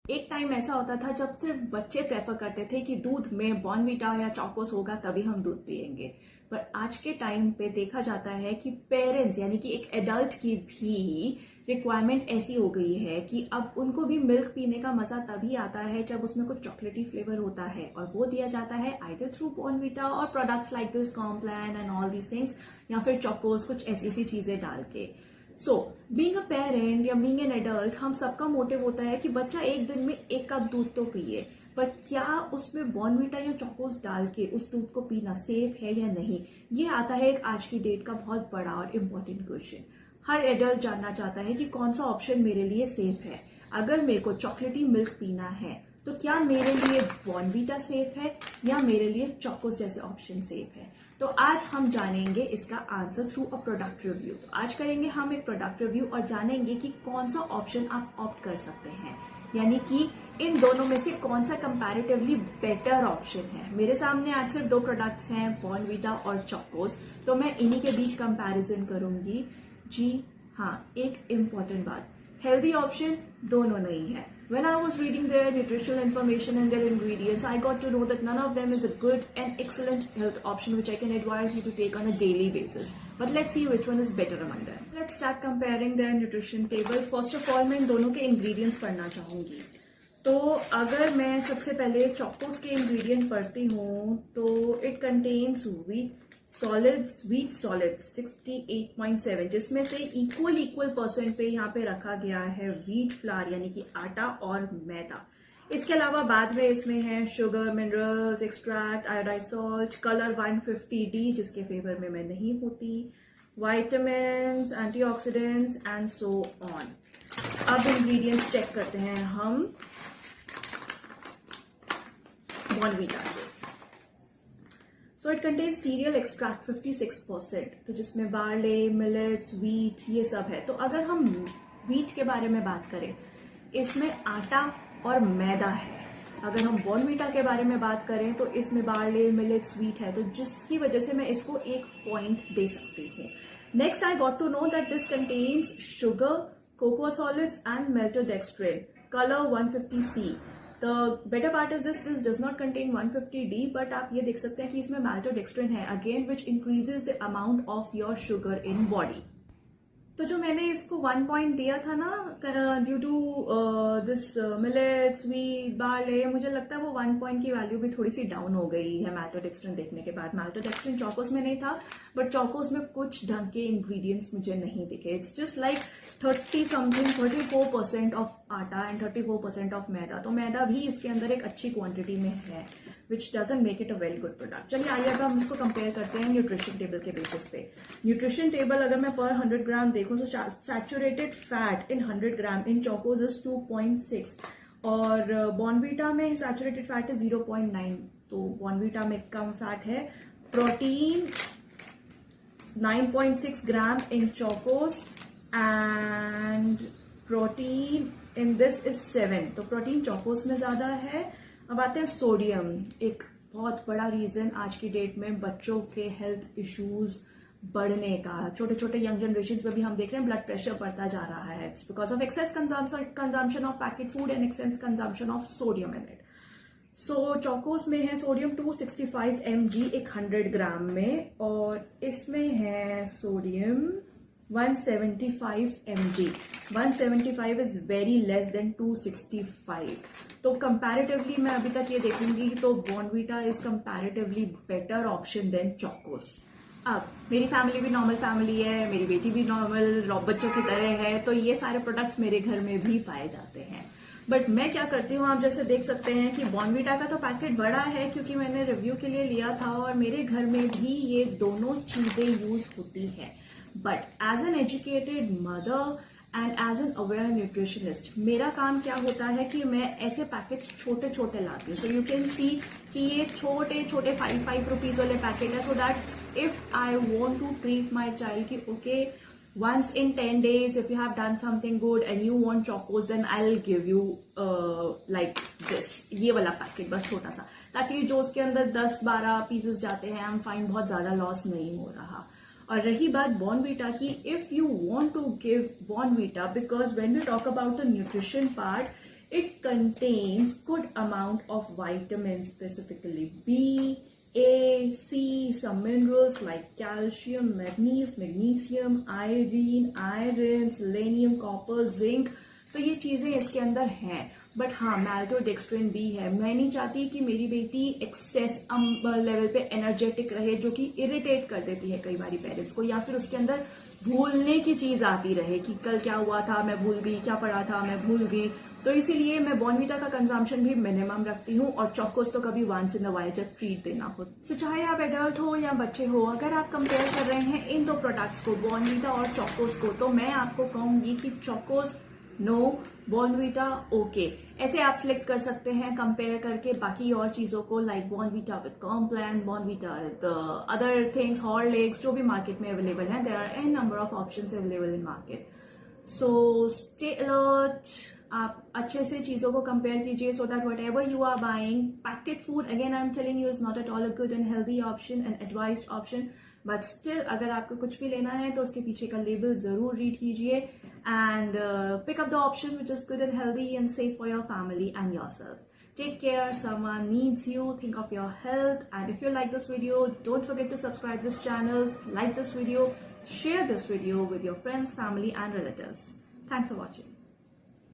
एक टाइम ऐसा होता था जब सिर्फ बच्चे प्रेफर करते थे कि दूध में बॉर्नवीटा या चोकोस होगा तभी हम दूध पियेंगे, पर आज के टाइम पे देखा जाता है कि पेरेंट्स यानी कि एक एडल्ट की भी रिक्वायरमेंट ऐसी हो गई है कि अब उनको भी मिल्क पीने का मजा तभी आता है जब उसमें कुछ चॉकलेटी फ्लेवर होता है, और वो दिया जाता है आइदर थ्रू बॉर्नवीटा और products like this Complan and all these things, या फिर चोकोस, कुछ ऐसी चीजें डाल के। सो बीइंग अ पेरेंट या बीइंग एन एडल्ट, हम सबका मोटिव होता है कि बच्चा एक दिन में 1 कप दूध तो पिए, पर क्या उसमें बॉर्नवीटा या चोकोस डाल के उस दूध को पीना सेफ है या नहीं, ये आता है एक आज की डेट का बहुत बड़ा और इम्पोर्टेंट क्वेश्चन। हर एडल्ट जानना चाहता है कि कौन सा ऑप्शन मेरे लिए सेफ है। अगर मेरे को चॉकलेटी मिल्क पीना है तो क्या मेरे लिए बॉर्नवीटा सेफ है या मेरे लिए चोकोस जैसे ऑप्शन सेफ है। तो आज हम जानेंगे इसका answer through a product review. तो आज करेंगे हम एक प्रोडक्ट रिव्यू और जानेंगे कि कौन सा ऑप्शन आप ऑप्ट कर सकते हैं, यानी कि इन दोनों में से कौन सा कंपैरेटिवली बेटर ऑप्शन है। मेरे सामने आज सिर्फ 2 प्रोडक्ट्स हैं, बॉर्नवीटा और चोकोस, तो मैं इन्हीं के बीच कंपैरिजन करूंगी। जी हाँ, एक इम्पॉर्टेंट बात, हेल्दी ऑप्शन दोनों नहीं है। When I was reading their nutritional information and their ingredients, I got to know that none of them is a good and excellent health option which I can advise you to take on a daily basis. But let's see which one is better among them. Let's start comparing their nutrition table. First of all, मैं इन दोनों के ingredients पढ़ना चाहूंगी। तो अगर मैं सबसे पहले चोकोस के इंग्रेडिएंट पढ़ती हूँ तो इट कंटेन्स स्वीट सॉलिड्स 68.7, जिसमें से इक्वल परसेंट पे यहाँ पे रखा गया है व्हीट फ्लावर यानी कि आटा और मैदा। इसके अलावा बाद में इसमें है sugar, minerals, extract, iodise salt, colour 150D जिसके फेवर में मैं नहीं होती, vitamins, antioxidants and so on. अब इंग्रेडिएंट्स चेक करते हैं हम बॉर्नवीटा के। So it contains serial extract 56%, तो जिसमें बार्ले, मिलेट्स, व्हीट ये सब है। तो अगर हम व्हीट के बारे में बात करें, इसमें आटा और मैदा है। अगर हम बॉर्नवीटा के बारे में बात करें तो इसमें बार्ले, मिलेट्स, व्हीट है, तो जिसकी वजह से मैं इसको 1 पॉइंट दे सकती हूँ। Next I got to know that this contains sugar, cocoa solids and maltodextrin, color 150C। The better part is this does not contain 150D, but आप ये देख सकते हैं कि इसमें maltodextrin है, again which increases the amount of your sugar in body। तो जो मैंने इसको 1 पॉइंट दिया था ना due to this millets, wheat, barley, मुझे लगता है वो 1 पॉइंट की वैल्यू भी थोड़ी सी डाउन हो गई है maltodextrin देखने के बाद। maltodextrin चोकोस में नहीं था, बट चोकोस में कुछ ढंग के इंग्रेडिएंट्स मुझे नहीं दिखे। इट्स जस्ट लाइक 34% ऑफ आटा एंड 34% ऑफ मैदा, तो मैदा भी इसके अंदर एक अच्छी क्वांटिटी में है, विच doesn't make it a very good product. चलिए आइए अब हम इसको कंपेयर करते हैं न्यूट्रिशन टेबल के बेसिस पे। न्यूट्रिशन टेबल अगर मैं पर 100 ग्राम देखूं तो saturated fat in 100 gram in Chocos is 2.6 और बॉर्नवीटा में सैचुरेटेड फैट है 0.9, तो बॉर्नवीटा में कम फैट है। Protein 9.6 gram in Chocos and protein in this is 7, तो प्रोटीन चोकोस में ज्यादा है। अब आते हैं सोडियम, एक बहुत बड़ा रीजन आज की डेट में बच्चों के हेल्थ इश्यूज बढ़ने का। छोटे छोटे यंग जनरेशन में भी हम देख रहे हैं ब्लड प्रेशर बढ़ता जा रहा है, it's because of excess consumption of packet food and excess consumption of sodium in it. So Chocos में है सोडियम 265 mg एक 100 ग्राम में, और इसमें है sodium 175 mg। 175 is very less than 265, तो कंपैरेटिवली मैं अभी तक ये देखूंगी तो Bournvita is comparatively better option than Chocos. अब मेरी फैमिली भी नॉर्मल फैमिली है, मेरी बेटी भी नॉर्मल बच्चों की तरह है, तो ये सारे प्रोडक्ट्स मेरे घर में भी पाए जाते हैं। बट मैं क्या करती हूँ, आप जैसे देख सकते हैं कि बॉर्नवीटा का तो पैकेट बड़ा है क्योंकि मैंने रिव्यू के लिए लिया था और मेरे घर में भी ये दोनों चीजें यूज होती है। But as an educated mother and as an aware nutritionist, मेरा काम क्या होता है कि मैं ऐसे पैकेट्स छोटे छोटे लाती हूँ। सो यू कैन सी कि ये छोटे छोटे 5 रुपीज वाले पैकेट है, so that if I want to treat my child कि okay once in 10 days if you have done something good and you want chocos, then I'll give you like this, ये वाला packet बस छोटा सा, ताकि जो उसके अंदर 10-12 पीसेस जाते हैं हम फाइन बहुत ज्यादा लॉस नहीं हो रहा। और रही बात बॉर्नवीटा की, if you want to give Bournvita, because when we talk about the nutrition part, It contains good amount of vitamins, specifically B, A, C, some minerals like calcium, magnesium, iron, selenium, copper, zinc. तो ये चीजें इसके अंदर हैं. But हाँ, मैल्टोडेक्स्ट्रिन भी है. मैं नहीं चाहती कि मेरी बेटी एक्सेस लेवल पे एनर्जेटिक रहे, जो कि इरिटेट कर देती है कई बारी पेरेंट्स को, या फिर उसके अंदर भूलने की चीज आती रहे कि कल क्या हुआ था मैं भूल गई, क्या पढ़ा था मैं भूल गई. तो इसीलिए मैं बॉर्नवीटा का कंजम्पशन भी मिनिमम रखती हूँ, और चॉकोस तो कभी वंस इन अ वाइल जब ट्रीट देना हो. सो चाहे आप एडल्ट हो या बच्चे हो, अगर आप कंपेयर कर रहे हैं इन दो प्रोडक्ट्स को, बॉर्नवीटा और चॉकोस को, तो मैं आपको कहूंगी कि चॉकोस नो, बॉर्नवीटा ओके. ऐसे आप सिलेक्ट कर सकते हैं कंपेयर करके बाकी और चीजों को, like Bournvita with Complan, Bournvita with other things, Horlicks, जो भी मार्केट में अवेलेबल है. There are a number of options available in market. So stay alert. आप अच्छे से चीजों को कंपेयर कीजिए, so that whatever you are buying. Packet food, again I am telling you, is not at all a good and healthy option and advised option. But still, अगर आपको कुछ भी लेना है तो उसके पीछे का लेबल जरूर रीड कीजिए, and pick up the option which is good and healthy and safe for your family and yourself. Take care, someone needs you, think of your health, and if you like this video, don't forget to subscribe this channel, like this video, share this video with your friends, family and relatives. Thanks for watching.